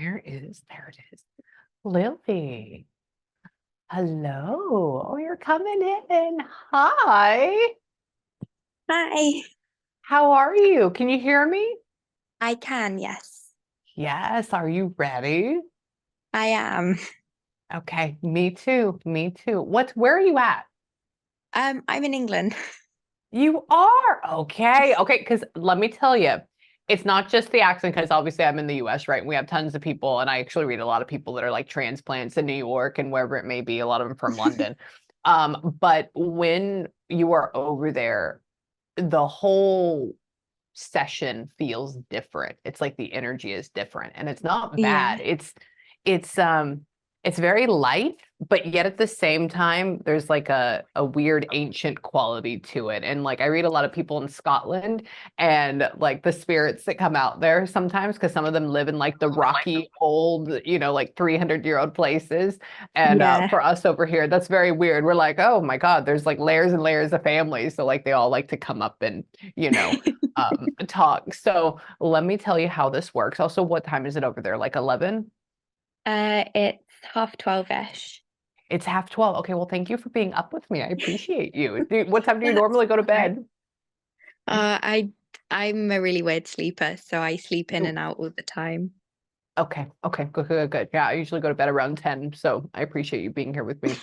There it is. Lily. Hello. Oh, you're coming in. Hi. Hi, How are you? Can you hear me? I can, yes. Yes. Are you ready? I am. Okay. Me too. Me too. Where are you at? I'm in England. You are. Okay. Okay. Because let me tell you, it's not just the accent, because obviously I'm in the US, right? And we have tons of people, and I actually read a lot of people that are like transplants in New York and wherever it may be, a lot of them from London. But when you are over there, the whole session feels different. It's like the energy is different, and it's not Yeah. bad. It's it's very light, but yet at the same time there's like a weird ancient quality to it. And like I read a lot of people in Scotland, and like the spirits that come out there sometimes, because some of them live in like the rocky old, like 300-year-old places. And Yeah. for us over here, that's very weird. We're like, oh my God, there's like layers and layers of families, so like they all like to come up and talk. So let me tell you how this works. Also, what time is it over there? Like 11? It's 12:30-ish. It's half 12. Okay, well, thank you for being up with me. I appreciate you. What time do you That's normally go to right. bed? I'm a really weird sleeper, so I sleep in You and out all the time. okay, okay, good, good, good. Yeah, I usually go to bed around 10, so I appreciate you being here with me.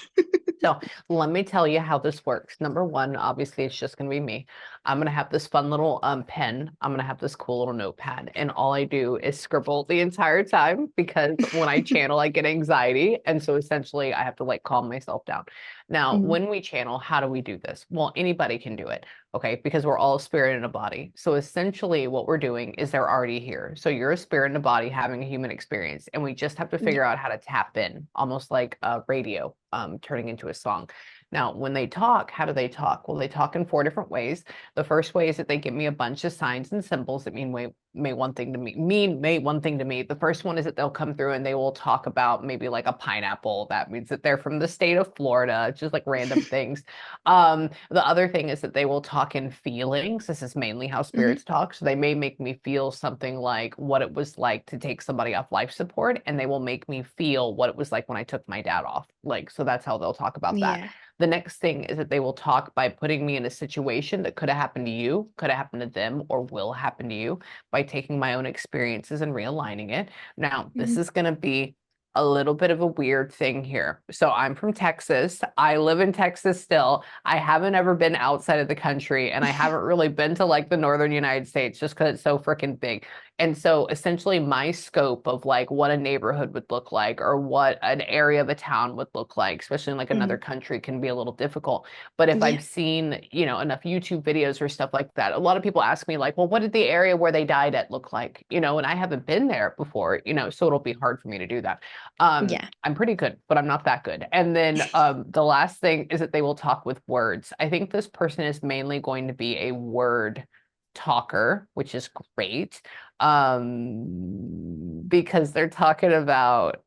So let me tell you how this works. Number one, obviously, it's just going to be me. I'm going to have this fun little pen. I'm going to have this cool little notepad. And all I do is scribble the entire time, because when I channel, I get anxiety. And so essentially, I have to like calm myself down. Now, Mm. when we channel, how do we do this? Well, anybody can do it, okay? Because we're all a spirit in a body. So essentially, what we're doing is they're already here. So you're a spirit in a body having a human experience. And we just have to Yeah. figure out how to tap in, almost like a radio turning into a song. Now, when they talk, how do they talk? Well, they talk in four different ways. The first way is that they give me a bunch of signs and symbols that may one thing to me, may one thing to me. The first one is that they'll come through and they will talk about maybe like a pineapple. That means that they're from the state of Florida, just like random things. The other thing is that they will talk in feelings. This is mainly how Mhm. spirits talk. So they may make me feel something like what it was like to take somebody off life support, and they will make me feel what it was like when I took my dad off. Like, so that's how they'll talk about that. Yeah. The next thing is that they will talk by putting me in a situation that could have happened to you, could have happened to them, or will happen to you, by taking my own experiences and realigning it. Now, this Mhm. is going to be a little bit of a weird thing here. So I'm from Texas. I live in Texas still. I haven't ever been outside of the country, and I haven't really been to like the northern United States just because it's so freaking big. And so essentially my scope of like what a neighborhood would look like, or what an area of a town would look like, especially in like another Mhm. country, can be a little difficult. But if Yeah. I've seen, enough YouTube videos or stuff like that, a lot of people ask me like, well, what did the area where they died at look like? And I haven't been there before, so it'll be hard for me to do that. Yeah. I'm pretty good, but I'm not that good. And then the last thing is that they will talk with words. I think this person is mainly going to be a word talker, which is great, because they're talking about,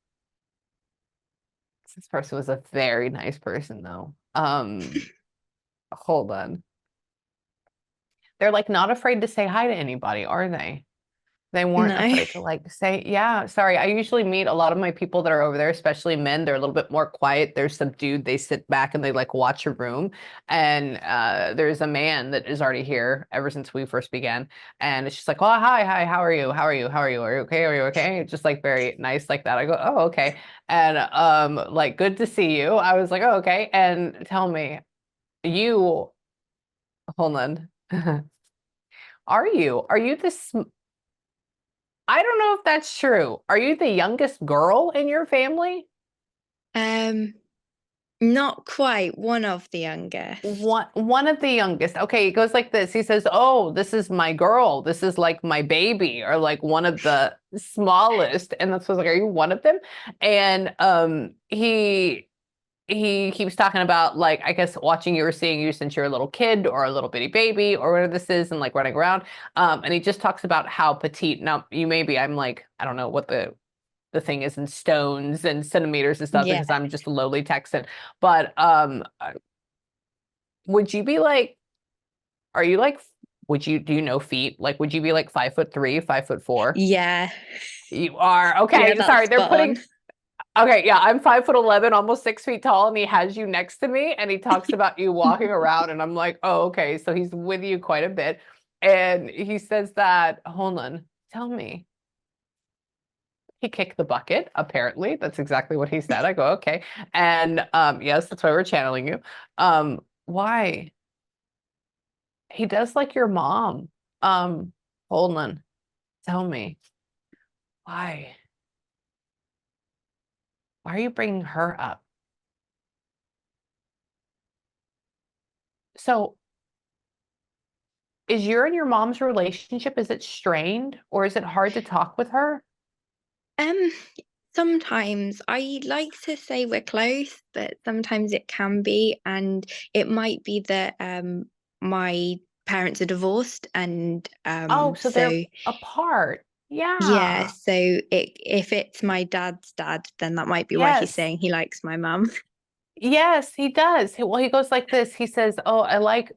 this person was a very nice person though. Hold on. They're like not afraid to say hi to anybody, are they? They weren't No. afraid to like say, yeah, sorry. I usually meet a lot of my people that are over there, especially men. They're a little bit more quiet. They're subdued. They sit back and they like watch a room. And there's a man that is already here ever since we first began. And it's just like, oh, hi, hi, how are you? How are you? How are you? Are you okay? Are you okay? Just like very nice like that. I go, oh, okay. And like, good to see you. I was like, oh, okay. And tell me, you, hold on. Are you this? I don't know if that's true. Are you the youngest girl in your family? Um, Not quite one of the youngest. One of the youngest. Okay, it goes like this. He says, "Oh, this is my girl. This is like my baby," or like one of the smallest. And that's was like, "Are you one of them?" And he keeps talking about like, I guess, watching you or seeing you since you're a little kid or a little bitty baby or whatever this is, and like running around. And he just talks about how petite. Now you maybe I'm like, I don't know what the thing is in stones and centimeters and stuff, Yeah. because I'm just a lowly Texan. But would you be like, are you like do you know feet? Like, would you be like 5'3", 5'4"? Yeah. You are. Yeah, Okay. that's Sorry. spot on. Okay. Yeah. I'm 5'11", almost 6 feet tall, and he has you next to me and he talks about you walking around. And I'm like, oh, okay. So he's with you quite a bit. And he says that, hold on, tell me. He kicked the bucket, apparently. That's exactly what he said. I go, okay. And yes, that's why we're channeling you. Why? He does like your mom. Um, hold on. Tell me. Why? Why are you bringing her up? So, is your and your mom's relationship, is it strained or is it hard to talk with her? Um, Sometimes I like to say we're close, but sometimes it can be, and it might be that my parents are divorced, and Oh, so so they're apart. yeah, Yeah. so if it's my dad's dad, then that might be why he's Yes. saying he likes my mum. Yes, he does. Well, he goes like this. He says, "Oh, I like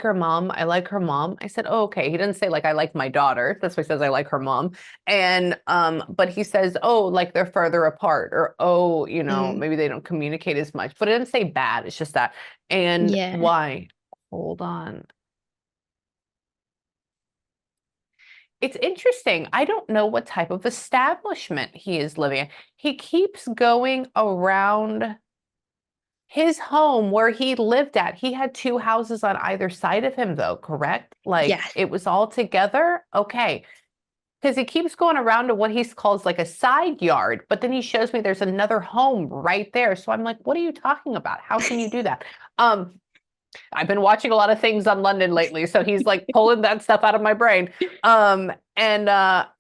her mom. I like her mom." I said, "Oh, okay." He didn't say like I like my daughter. That's why he says I like her mom. And but he says, "Oh, like they're further apart," or "Oh, Mm, maybe they don't communicate as much." But it didn't say bad. It's just that. And yeah. why? Hold on. It's interesting. I don't know what type of establishment he is living in. He keeps going around his home where he lived at. He had two houses on either side of him, though, correct? Like Yes. it was all together? Okay. Because he keeps going around to what he calls like a side yard, but then he shows me there's another home right there. So I'm like, what are you talking about? How can you do that? Um, I've been watching a lot of things on London lately, so he's like pulling that stuff out of my brain. And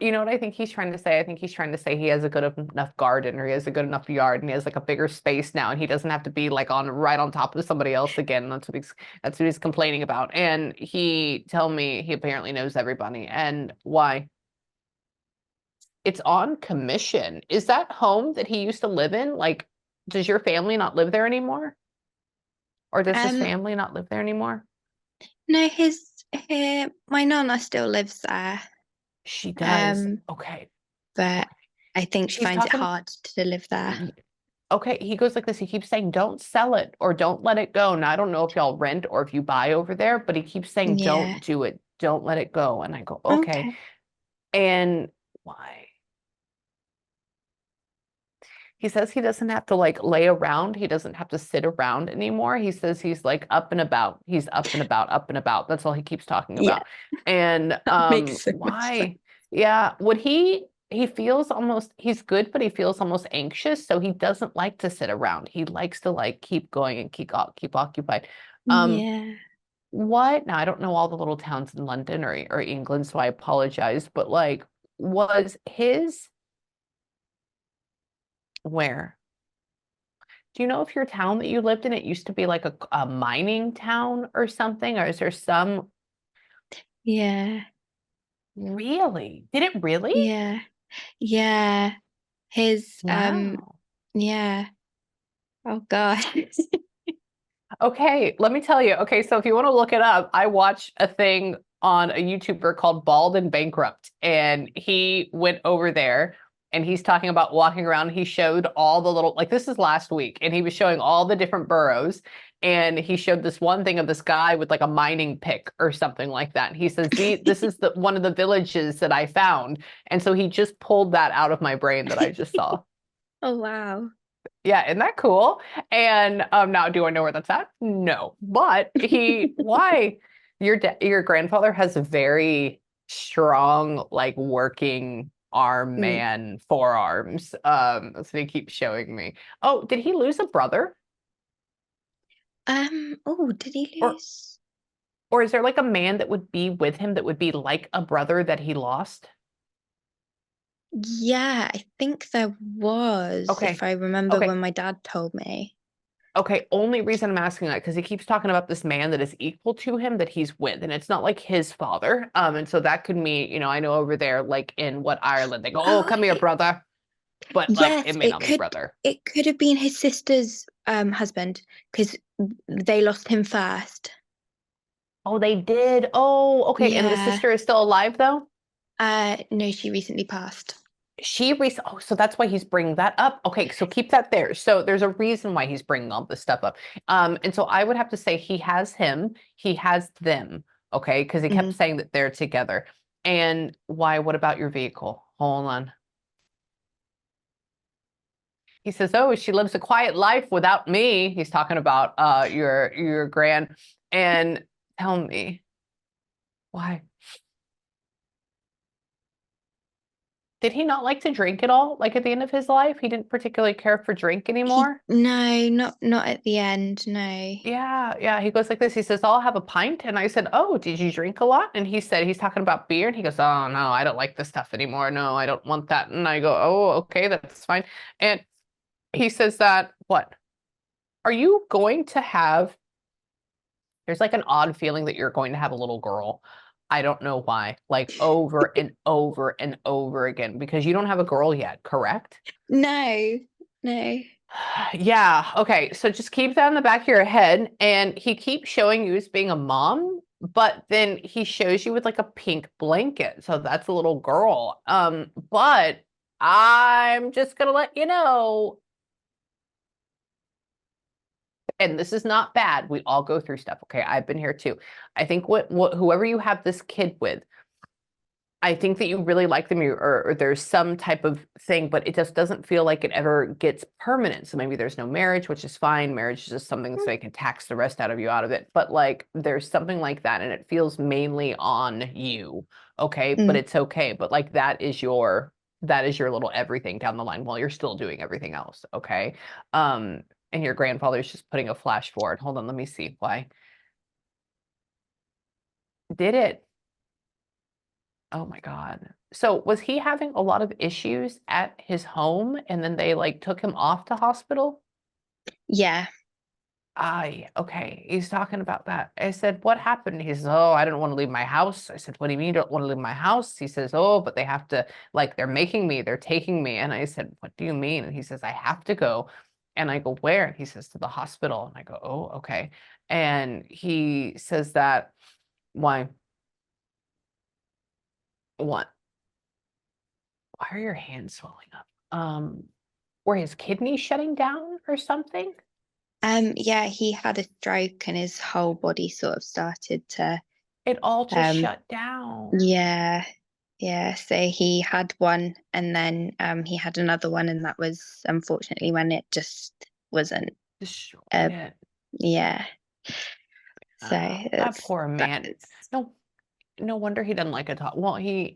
you know what I think he's trying to say? I think he's trying to say he has a good enough garden, or he has a good enough yard, and he has like a bigger space now, and he doesn't have to be like on right on top of somebody else again. That's what he's complaining about. And he tell me he apparently knows everybody. And why? It's on commission. Is that home that he used to live in? Like, does your family not live there anymore? Or does his Um, family not live there anymore? no, my nonna still lives there. She does. Um, Okay. but Okay. I think she He's finds it talking. hard to live there. Okay. He goes like this. He keeps saying, don't sell it or don't let it go. Now, I don't know if y'all rent or if you buy over there, but he keeps saying, Yeah. don't do it. Don't let it go. And I go, okay. Okay. And why? He says he doesn't have to like lay around. He doesn't have to sit around anymore. He says he's like up and about. He's up and about, up and about. That's all he keeps talking Yeah, about. And that makes so much sense. why? Yeah, would he feels almost he's good, but he feels almost anxious, so he doesn't like to sit around. He likes to like keep going and keep occupied. Um Yeah. what? Now I don't know all the little towns in London or England, so I apologize, but like was his where? Do you know if your town that you lived in, it used to be like a mining town or something? Or is there some Yeah. really? Did it really? Yeah. Yeah. His Wow. yeah. Oh God. Okay, let me tell you. Okay, so if you want to look it up, I watched a thing on a YouTuber called Bald and Bankrupt, and he went over there and he's talking about walking around. He showed all the little, like this is last week, and he was showing all the different boroughs. And he showed this one thing of this guy with like a mining pick or something like that. And he says, this is the one of the villages that I found. And so he just pulled that out of my brain that I just saw. Oh wow. Yeah, isn't that cool? And now do I know where that's at? No. But why? Your grandfather has a very strong, like working arm Mm. man forearms. That's what he keeps showing me. Oh, did he lose a brother? Oh, did he Or lose? or is there like a man that would be with him that would be like a brother that he lost? Yeah, I think there was, if Okay. I remember Okay. when my dad told me. Okay, only reason I'm asking that because he keeps talking about this man that is equal to him that he's with, and it's not like his father. And so that could mean, I know over there, like in what Ireland, they go, "Oh, Oh, come here, brother," but like yes, it may not be brother. it could have been his sister's husband because they lost him first. Oh, they did. Oh, okay. And the Yeah. sister is still alive though? No, she recently passed. Oh, so that's why he's bringing that up. Okay, so keep that there. So there's a reason why he's bringing all this stuff up. And so I would have to say he has him, he has them, okay, because he kept Mm. saying that they're together. And why? What about your vehicle? Hold on. He says, "Oh, she lives a quiet life without me." He's talking about your grand. And tell me why. Did he not like to drink at all? Like at the end of his life, he didn't particularly care for drink He anymore. no, not at the end, no. Yeah, yeah. He goes like this. He says, "I'll have a pint." And I said, "Oh, did you drink a lot?" And he said, he's talking about beer. And he goes, "Oh, no, I don't like this stuff anymore. No, I don't want that." And I go, "Oh, okay, that's fine." And he says that, what? Are you going to have, there's like an odd feeling that you're going to have a little girl. I don't know why, like over and over and over again, because you don't have a girl yet, correct? No, no. Yeah. Okay. So just keep that in the back of your head. And he keeps showing you as being a mom, but then he shows you with like a pink blanket. So that's a little girl. But I'm just gonna let you know, and this is not bad. We all go through stuff. Okay. I've been here too. I think what whoever you have this kid with, I think that you really like them, or there's some type of thing, but it just doesn't feel like it ever gets permanent. So maybe there's no marriage, which is fine. Marriage is just something so they can tax the rest out of you out of it. But like there's something like that, and it feels mainly on you. Okay, but Mm. it's okay. But like that is your little everything down the line while you're still doing everything else. Okay. And your grandfather's just putting a flash forward. Hold on, let me see why. Did it? Oh my God. So was he having a lot of issues at his home and then they like took him off to hospital? Yeah, Okay. He's talking about that. I said, "What happened?" He says, "Oh, I didn't want to leave my house." I said, "What do you mean you don't want to leave my house?" He says, "Oh, but they have to, like, they're making me, they're taking me." And I said, "What do you mean?" And he says, "I have to go." And I go, "Where?" And he says, "To the hospital." And I go, "Oh, okay." And he says that, why? What? Why are your hands swelling up? Were his kidneys shutting down or something? yeah, he had a stroke and his whole body sort of started to, It all just um, shut down. yeah, yeah. So he had one and then he had another one, and that was unfortunately when it just wasn't, Destroyed uh, it. yeah. So That it's poor man. that's No, no wonder he doesn't like to talk. Well, he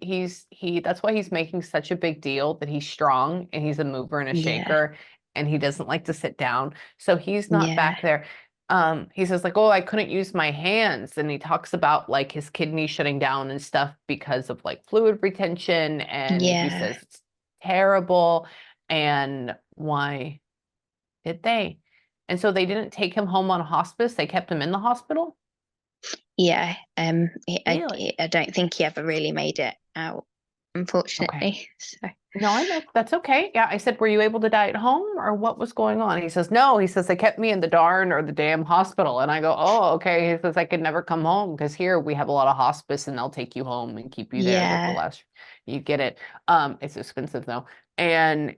that's why he's making such a big deal that he's strong and he's a mover and a yeah, shaker and he doesn't like to sit down. So he's not yeah, back there. He says like, "Oh, I couldn't use my hands." And he talks about like his kidneys shutting down and stuff because of like fluid retention. And he yeah, says it's terrible. And why did they? And so they didn't take him home on hospice. They kept him in the hospital? yeah. Really? I don't think he ever really made it out, Okay. unfortunately. So No, I know. That's okay. Yeah, I said, "Were you able to die at home or what was going on?" He says, "No." He says, "They kept me in the darn or the damn hospital." And I go, "Oh, okay." He says, "I could never come home because here we have a lot of hospice and they'll take you home and keep you there the yeah, last." You get it. It's expensive though. And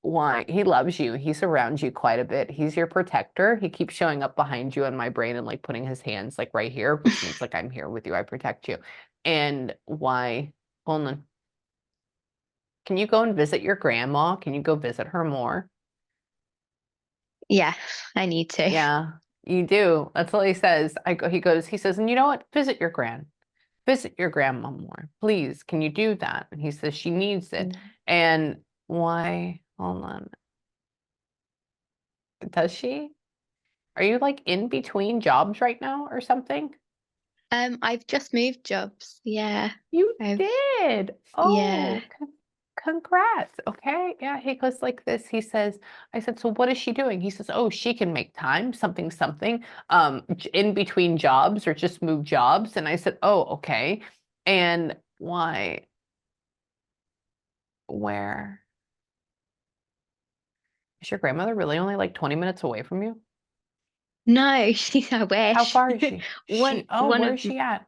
why? He loves you. He's around you quite a bit. He's your protector. He keeps showing up behind you in my brain and like putting his hands like right here, which means like I'm here with you. I protect you. And why? Hold on. Can you go and visit your grandma? Can you go visit her more? yeah. I need to. Yeah, you do. That's what he says. He says, "And you know what? Visit your grandma more. Please, can you do that?" And he says, "She needs it." Mm. And why? Hold on. Does she? Are you like in between jobs right now or something? I've just moved jobs. Yeah, You I've did. yeah, Oh, congrats. Okay. Yeah. He goes like this. He says, I said, "So what is she doing?" He says, "Oh, she can make time, something, something, in between jobs or just move jobs." And I said, "Oh, okay." And why, where is your grandmother really only like 20 minutes away from you? No, I How wish. far is she? Oh, One where of is she at?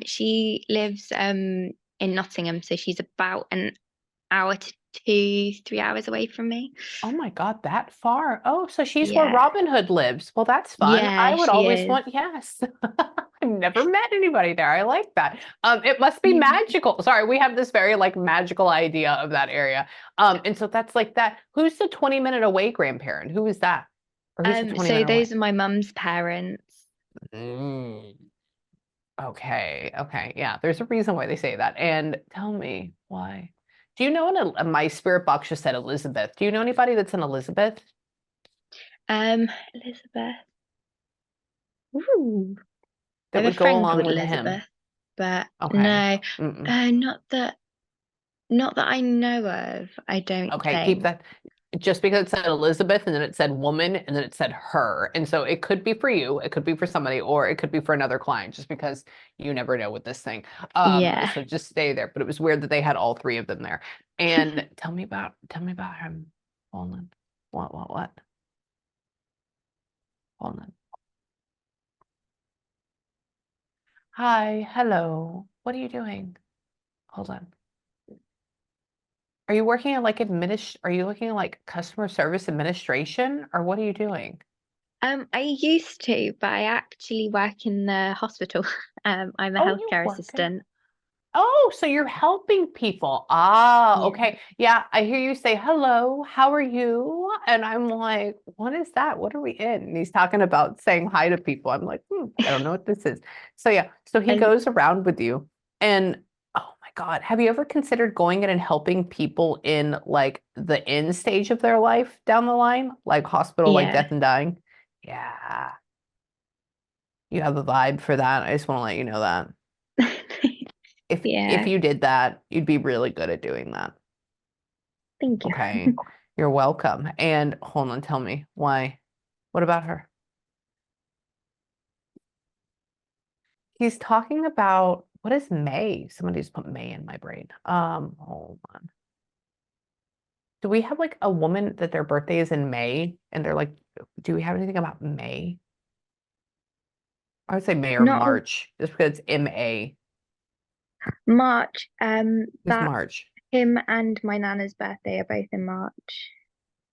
she lives in Nottingham, so she's about an hour to 2, 3 hours away from me. Oh my God, that far. Oh, so she's where Yeah. Robin Hood lives. Well, that's fun. I Yeah, would she always is. want, yes. I've never met anybody there. I like that. It must be Yeah. magical. Sorry, we have this very like magical idea of that area. And so that's like that. Who's the 20-minute away grandparent? Who is that? Or who's the 20 So minute away? those are my mum's parents. Mm, okay, okay. Yeah, there's a reason why they say that. And tell me why. Do you know my spirit box just said Elizabeth. Do you know anybody that's an Elizabeth Elizabeth. Ooh. I that have would a go friend along called with him? Elizabeth, but Okay. no, Mm-mm. not that I know of, I don't Okay, keep think. that. Just because it said Elizabeth and then it said woman and then it said her. And so it could be for you, it could be for somebody, or it could be for another client, just because you never know with this thing. Yeah. So just stay there. But it was weird that they had all three of them there. And tell me about him. Hold on. What? Hold on. Hi, hello. What are you doing? Hold on. Are you working at like are you looking at like customer service administration or what are you doing? I used to, but I actually work in the hospital. I'm a Oh, you healthcare work in. assistant. Oh, so you're helping people. Ah, Yeah. okay. Yeah, I hear you say, hello, how are you? And I'm like, what is that? What are we in? And he's talking about saying hi to people. I'm like, I don't know what this is. So yeah, so he I, goes around with you. And oh my God, have you ever considered going in and helping people in like the end stage of their life down the line, like hospital, like yeah. death and dying? Yeah, you have a vibe for that. I just want to let you know that. If Yeah. you did that, you'd be really good at doing that. Thank you. Okay. You're welcome. And hold on, tell me why. What about her? He's talking about what is May? Somebody just put May in my brain. Hold on. Do we have like a woman that their birthday is in May and they're like, do we have anything about May? I would say May or Not a March, just because it's MA. March. Who's That March? him and my nana's birthday are both in March.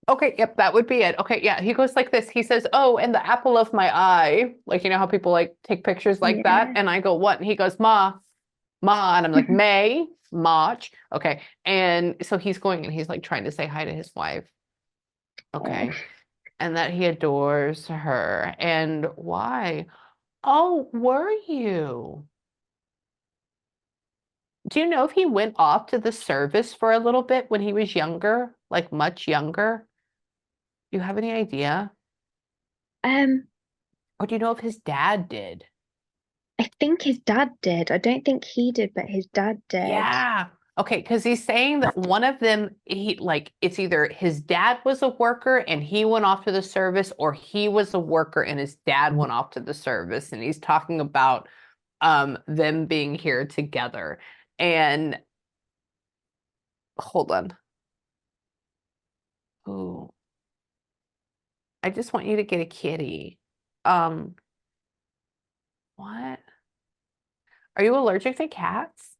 Okay, yep, that would be it. Okay, yeah, he goes like this. He says, "Oh, and the apple of my eye." Like, you know how people like take pictures like that? Yeah. And I go, "What?" And he goes, "Ma, Ma." And I'm like, "May, March." Okay. And so he's going and he's like trying to say hi to his wife. Oh. Okay. And that he adores her. And why? Oh, were you? Do you know if he went off to the service for a little bit when he was younger, like much younger? Do you have any idea? Um, Or do you know if his dad did? I think his dad did. I don't think he did, but his dad did. Yeah. Okay, because he's saying that one of them, he like it's either his dad was a worker and he went off to the service, or he was a worker and his dad went off to the service. And he's talking about them being here together. And hold on. Oh, I just want you to get a kitty. Um, what? Are you allergic to cats?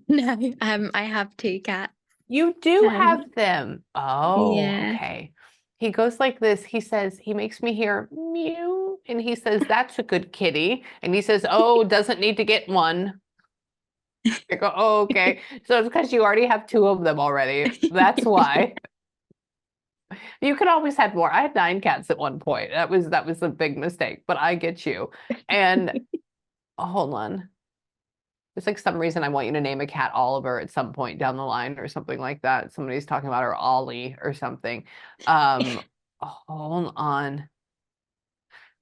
No, I have two cats. You do Um, have them. Oh, yeah. okay. He goes like this. He says, he makes me hear mew, and he says, that's a good kitty. And he says, oh, doesn't need to get one. I go, oh, okay. So it's because you already have two of them already. That's why. You could always have more. I had 9 cats at one point. That was a big mistake, but I get you. And hold on. There's like some reason I want you to name a cat Oliver at some point down the line or something like that. Somebody's talking about her Ollie or something. Um, hold on.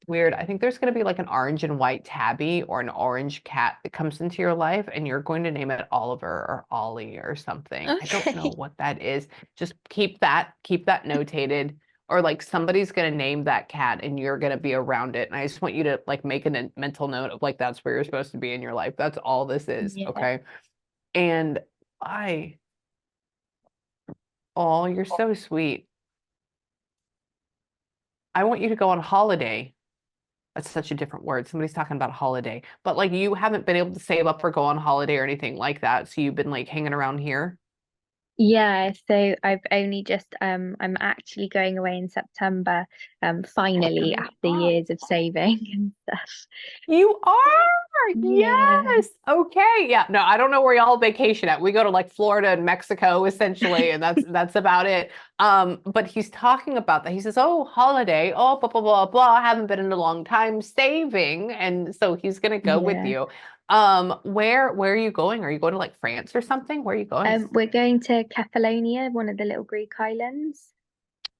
Weird. I think there's going to be like an orange and white tabby or an orange cat that comes into your life, and you're going to name it Oliver or Ollie or something. I don't know Okay. what that is. Just keep that notated. Or like somebody's going to name that cat and you're going to be around it. And I just want you to like make a mental note of like that's where you're supposed to be in your life. That's all this is. Yeah. Okay. And I, oh, you're so sweet. I want you to go on holiday. That's such a different word. Somebody's talking about a holiday, but like you haven't been able to save up or go on holiday or anything like that. So you've been like hanging around here. Yeah, so I've only just I'm actually going away in September, finally Oh my after God. years of saving and stuff. You are. Yeah, Yes. Okay. Yeah. No, I don't know where y'all vacation at. We go to like Florida and Mexico essentially, and that's about it. But he's talking about that. He says, "Oh, holiday. Oh, blah blah blah blah. I haven't been in a long time saving." And so he's gonna go with yeah. you. Where are you going? Are you going to like France or something? Where are you going? We're going to Kefalonia, one of the little Greek islands.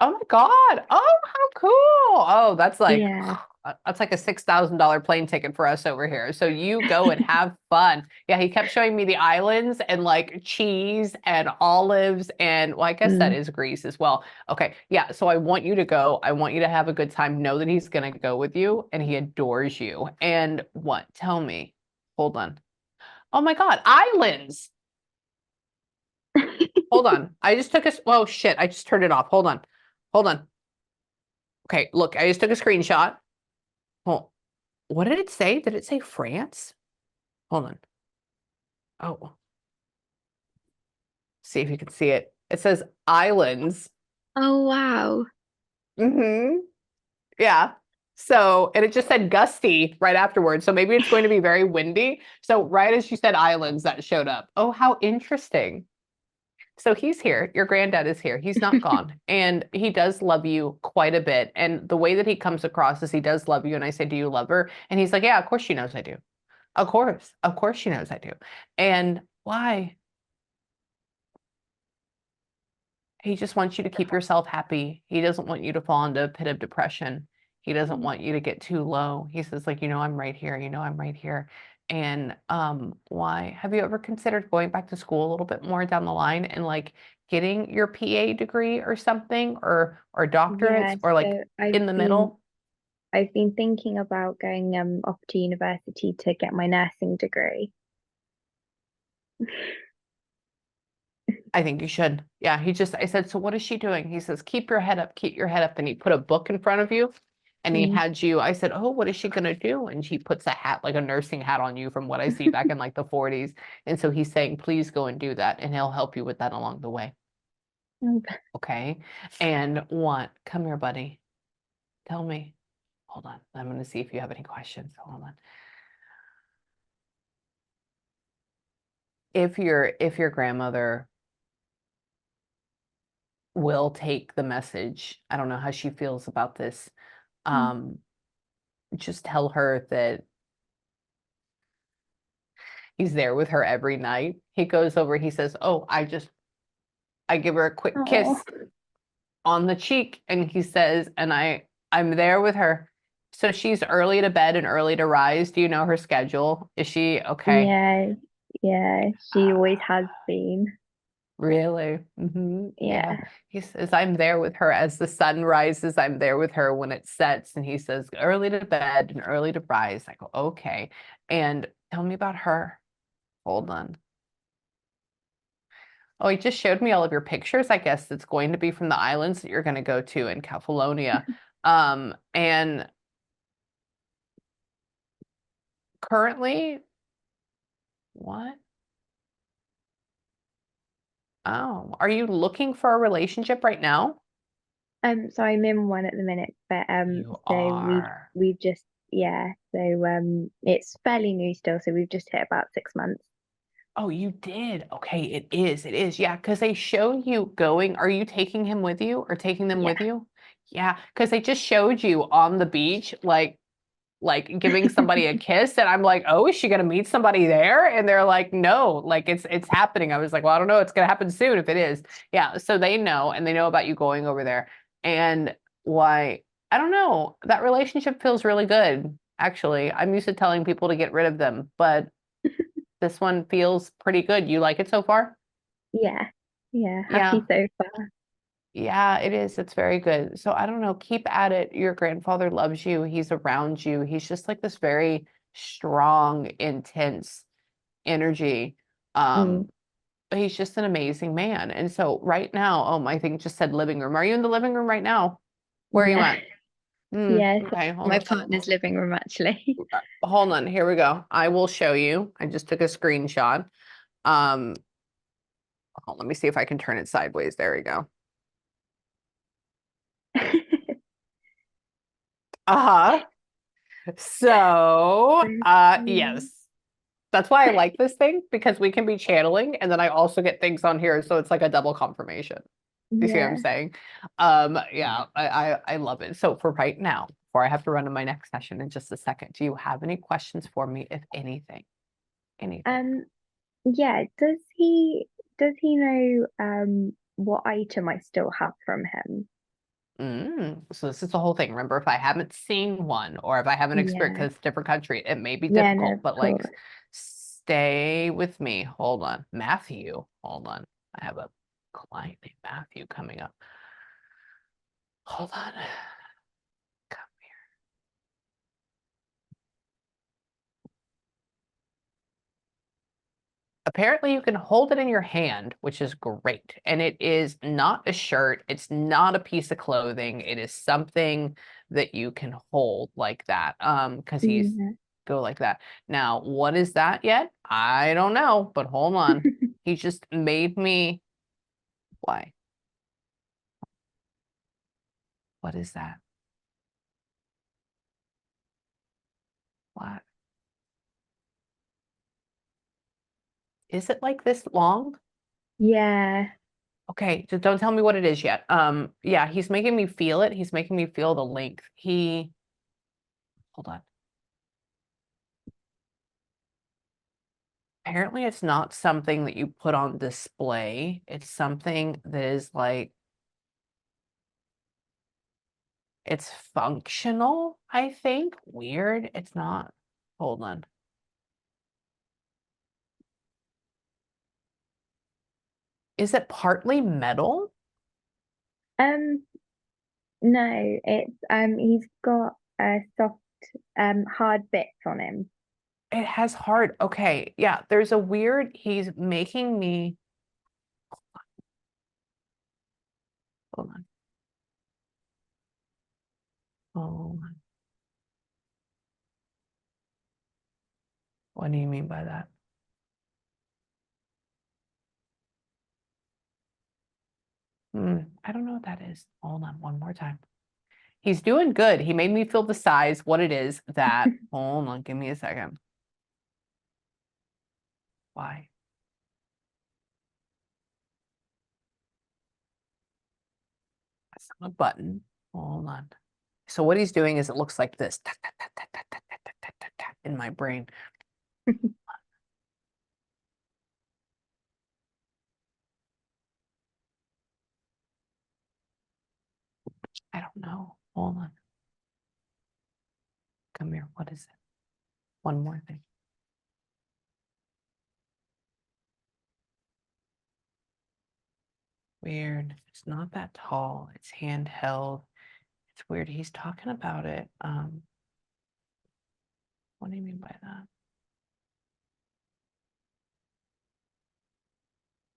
Oh my God. Oh, how cool. Oh, Yeah. that's like a $6,000 plane ticket for us over here. So you go and have fun. Yeah, he kept showing me the islands and like cheese and olives and well, I guess that Mm. is Greece as well. Okay. Yeah, so I want you to go. I want you to have a good time. Know that he's going to go with you and he adores you. And what? Tell me. Hold on. Oh my God, islands. Hold on. I just took a, oh shit, I just turned it off. Hold on. Hold on. Okay, look, I just took a screenshot. Well, what did it say? Did it say France? Hold on. Oh, see if you can see it. It says islands. Oh wow. Mm-hmm. Yeah. So, and it just said gusty right afterwards. So maybe it's going to be very windy. So right as you said islands, that showed up. Oh, how interesting. So he's here. Your granddad is here. He's not gone. And he does love you quite a bit. And the way that he comes across is he does love you. And I say, do you love her? And he's like, yeah, of course she knows I do. Of course. Of course she knows I do. And why? He just wants you to keep yourself happy. He doesn't want you to fall into a pit of depression. He doesn't want you to get too low. He says, like, I'm right here, I'm right here. And why? Have you ever considered going back to school a little bit more down the line and like getting your PA degree or something or Yeah, doctorates or like so in the middle? I've been thinking about going off to university to get my nursing degree. I think you should. Yeah, I said, so what is she doing? He says, keep your head up, keep your head up. And he put a book in front of you and he Mm. had you, I said, oh, what is she going to do? And she puts a hat, like a nursing hat on you from what I see back in like the 40s. And so he's saying, please go and do that. And he'll help you with that along the way. Okay. And what? Come here, buddy. Tell me. Hold on. I'm going to see if you have any questions. Hold on. If your grandmother will take the message, I don't know how she feels about this. Mm. Um, just tell her that he's there with her every night. He goes over, he says, oh, I give her a quick Oh, kiss on the cheek. And he says, and I'm there with her. So she's early to bed and early to rise. Do you know her schedule? Is she okay? yeah, yeah, she always has been. Really? Yeah. Yeah. He says, I'm there with her as the sun rises. I'm there with her when it sets. And he says, early to bed and early to rise. I go, okay. And tell me about her. Hold on. Oh, he just showed me all of your pictures. I guess it's going to be from the islands that you're going to go to in Kefalonia. And currently, what? Oh, are you looking for a relationship right now? So I'm in one at the minute, but You so are. we've just yeah, so it's fairly new still, so we've just hit about 6 months. Oh, you did. Okay, it is. It is. Yeah, because they show you going. Are you taking him with you or taking them with Yeah. you? Yeah, because they just showed you on the beach, like giving somebody a kiss, and I'm like, oh, is she gonna meet somebody there? And they're like, no, like it's happening. I was like, well, I don't know, it's gonna happen soon if it is. Yeah, so they know, and they know about you going over there. And why, I don't know, that relationship feels really good, actually. I'm used to telling people to get rid of them, but this one feels pretty good. You like it so far? Yeah. Yeah, Yeah. happy so far. Yeah, it is. It's very good. So I don't know, keep at it. Your grandfather loves you. He's around you. He's just like this very strong, intense energy. Mm. Um, but he's just an amazing man. And so right now, oh, my thing just said living room. Are you in the living room right now? Where are you Yeah. at? Yes, Okay, hold my on. partner's living room actually. Hold on, here we go. I will show you. I just took a screenshot. Um, let me see if I can turn it sideways. There we go. Uh-huh. So, yes. That's why I like this thing because we can be channeling and then I also get things on here. So it's like a double confirmation. You see what I'm Yeah. saying? Yeah, I love it. So for right now, before I have to run to my next session in just a second, do you have any questions for me, if anything? Anything? Um, yeah, does he know what item I still have from him? So this is the whole thing. Remember, if I haven't seen one or if I haven't experienced, Yeah. because it's a different country, it may be Yeah, no, difficult, of but like course. stay with me. Hold on. Matthew, hold on. I have a client named Matthew coming up. Hold on. Come here. Apparently you can hold it in your hand, which is great. And it is not a shirt. It's not a piece of clothing. It is something that you can hold like that. Because he's Yeah. go like that. Now, what is that yet? I don't know, but hold on. He just made me. Why? What is that? What? Is it like this long? Yeah. Okay, just don't tell me what it is yet. Yeah, he's making me feel it. He's making me feel the length. Hold on. Apparently it's not something that you put on display. It's something that is like, it's functional, I think. Weird. It's not. Hold on. Is it partly metal? Um, no, it's he's got soft hard bits on him. It has hard. Okay. Yeah, there's a weird, he's making me, hold on. Hold on. What do you mean by that? I don't know what that is. Hold on one more time. He's doing good. He made me feel the size, what it is that, hold on, give me a second. Why? That's not a button. Hold on. So what he's doing is it looks like this in my brain. I don't know. Hold on. Come here. What is it? One more thing. Weird. It's not that tall. It's handheld. It's weird. He's talking about it. What do you mean by that?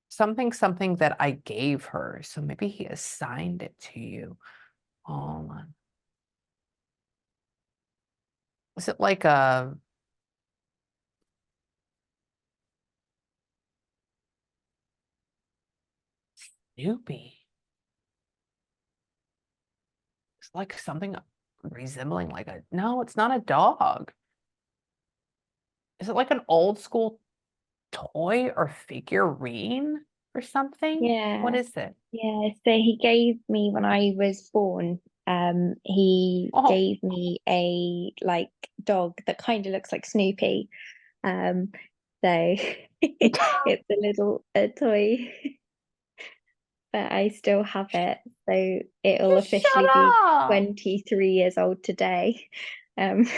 Something that I gave her. So maybe he assigned it to you. Hold on. Was it like a Snoopy? It's like something resembling like a, no, it's not a dog. Is it like an old school toy or figurine or something? What Yeah. is it? Yeah, so he gave me when I was born, he Oh, gave me a like dog that kind of looks like Snoopy. Um, so it's a toy, but I still have it. So it'll just shut officially be up. 23 years old today. Um, so-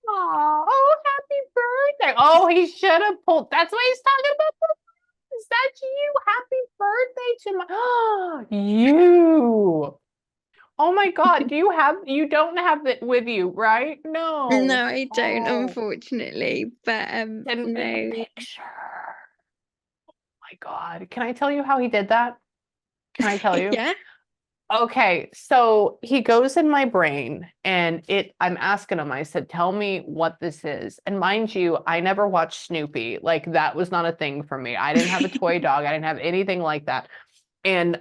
Aw, oh, happy birthday. Oh, he should have pulled. That's what he's talking about. Is that you? Happy birthday to my you. Oh my God. You don't have it with you, right? No. no, I don't, Oh, unfortunately. But send me a no. picture. My God. Can I tell you how he did that? Can I tell you? Yeah. Okay, so he goes in my brain and I'm asking him, I said, tell me what this is. And mind you, I never watched Snoopy. Like that was not a thing for me. I didn't have a toy dog. I didn't have anything like that. And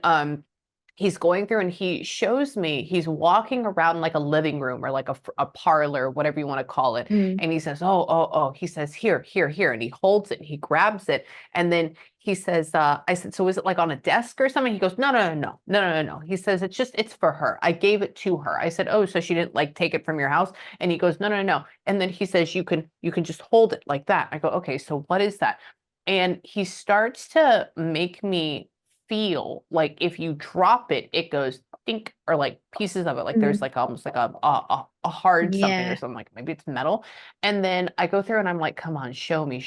he's going through and he shows me he's walking around like a living room or like a parlor, whatever you want to call it. Mm, And he says, oh, he says, here. And he holds it and he grabs it. And then he says, I said, so is it like on a desk or something? He goes, no. He says, it's for her. I gave it to her. I said, oh, so she didn't like take it from your house? And he goes, no. And then he says, you can just hold it like that. I go, okay, so what is that? And he starts to make me feel like if you drop it, it goes dink, or like pieces of it, like there's mm, like almost like a hard something or yeah. something, like maybe it's metal. And then I go through and I'm like, come on, show me.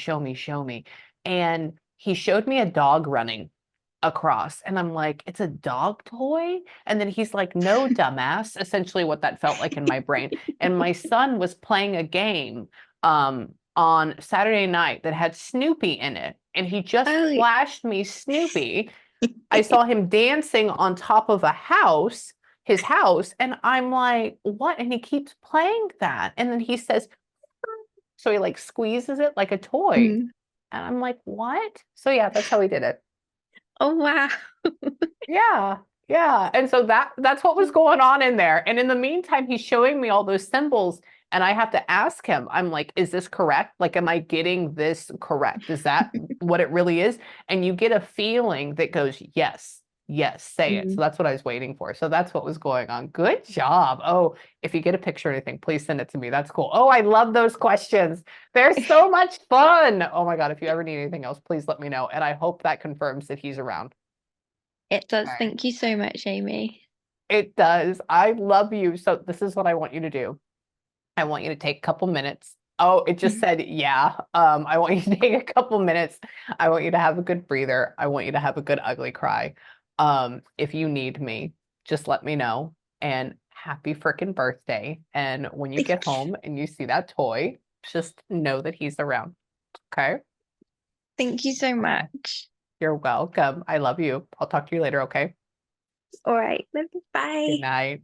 And he showed me a dog running across, and I'm like, it's a dog toy? And then he's like, no, dumbass, essentially what that felt like in my brain. And my son was playing a game on Saturday night that had Snoopy in it, and he just Oh, flashed me Snoopy. I saw him dancing on top of his house, and I'm like, what? And he keeps playing that. And then he says, so he like squeezes it like a toy. mm. And I'm like, what? So yeah, that's how he did it. Oh, wow. Yeah. Yeah. And so that's what was going on in there. And in the meantime, he's showing me all those symbols, and I have to ask him, I'm like, is this correct? Like, am I getting this correct? Is that what it really is? And you get a feeling that goes, yes, say it. So Mm. that's what I was waiting for. So that's what was going on. Good job. Oh, if you get a picture or anything, please send it to me. That's cool. Oh, I love those questions. They're so much fun. Oh my God. If you ever need anything else, please let me know. And I hope that confirms that he's around. It does. Okay. Thank you so much, Amy. It does. I love you. So this is what I want you to do. I want you to take a couple minutes. Oh, it just said, yeah. I want you to take a couple minutes. I want you to have a good breather. I want you to have a good ugly cry. If you need me, just let me know. And happy freaking birthday. And when you get home and you see that toy, just know that he's around. Okay? Thank you so Okay. much. You're welcome. I love you. I'll talk to you later, okay? All right. Good Bye. night.